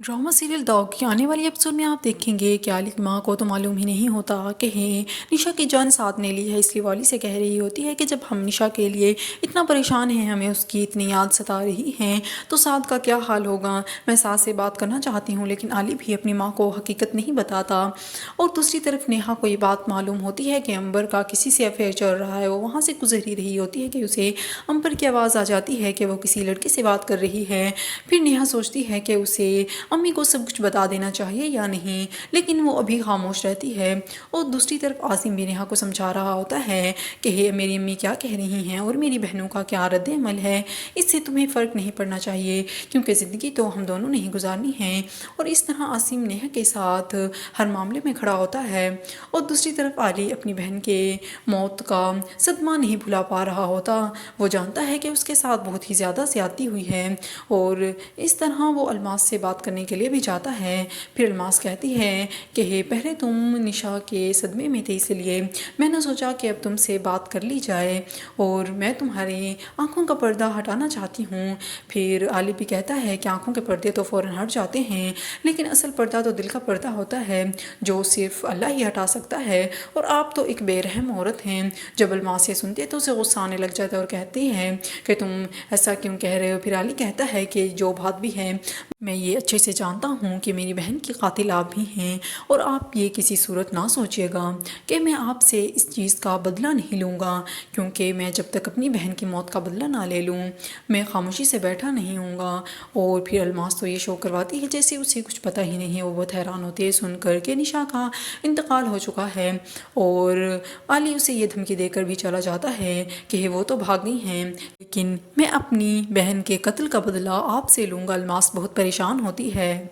Drama serial दाव की आने वाली एपिसोड में आप देखेंगे कि आली की माँ को तो मालूम ही नहीं होता कि निशा की जान साथ ने ली है। इसलिए वाली से कह रही होती है कि जब हम निशा के लिए इतना परेशान हैं, हमें उसकी इतनी याद सता रही है, तो साथ का क्या हाल होगा। मैं साथ से बात करना चाहती हूँ, लेकिन आली भी अपनी माँ को हकीकत नहीं बताता। और दूसरी तरफ नेहा को ये बात मालूम होती है कि अंबर का किसी से अफेयर चल रहा है। वो वहाँ से गुजर ही रही होती है कि उसे अंबर की आवाज़ आ जाती है कि वो किसी लड़के से बात कर रही है। फिर नेहा सोचती है कि उसे अम्मी को सब कुछ बता देना चाहिए या नहीं, लेकिन वो अभी खामोश रहती है। और दूसरी तरफ आसिम भी नेहा को समझा रहा होता है कि हे मेरी अम्मी क्या कह रही हैं और मेरी बहनों का क्या रद्द अमल है, इससे तुम्हें फ़र्क नहीं पड़ना चाहिए, क्योंकि ज़िंदगी तो हम दोनों ने ही गुजारनी है। और इस तरह आसिम नेहा के साथ हर मामले में खड़ा होता है। और दूसरी तरफ आली अपनी बहन के मौत का सदमा नहीं भुला पा रहा होता। वो जानता है कि उसके साथ बहुत ही ज़्यादा ज़्यादती हुई है। और इस तरह वो अलमास से बात करने के लिए भी जाता है। फिर अलमास कहती है कि हे पहले तुम निशा के सदमे में थे, इसलिए मैंने सोचा कि अब तुमसे बात कर ली जाए और मैं तुम्हारी आंखों का पर्दा हटाना चाहती हूँ। फिर आली भी कहता है कि आंखों के पर्दे तो फ़ौरन हट जाते हैं, लेकिन असल पर्दा तो दिल का पर्दा होता है जो सिर्फ अल्लाह ही हटा सकता है, और आप तो एक बेरहम औरत हैं। जब अलमास ये सुनते तो उसे गुस्सा आने लग जाता है और कहती है कि तुम ऐसा क्यों कह रहे हो। फिर आली कहता है कि जो बात भी है, मैं ये अच्छे से जानता हूँ कि मेरी बहन की कातिल आप भी हैं, और आप ये किसी सूरत ना सोचिएगा कि मैं आपसे इस चीज़ का बदला नहीं लूँगा, क्योंकि मैं जब तक अपनी बहन की मौत का बदला ना ले लूँ मैं खामोशी से बैठा नहीं हूँगा। और फिर अलमास तो ये शो करवाती है जैसे उसे कुछ पता ही नहीं है। वो बहुत हैरान होती है सुन कर के निशा का इंतकाल हो चुका है। और आली उसे ये धमकी देकर भी चला जाता है कि वो तो भाग गई हैं, लेकिन मैं अपनी बहन के कत्ल का बदला आपसे लूँगा। अलमास बहुत परेशान होती है।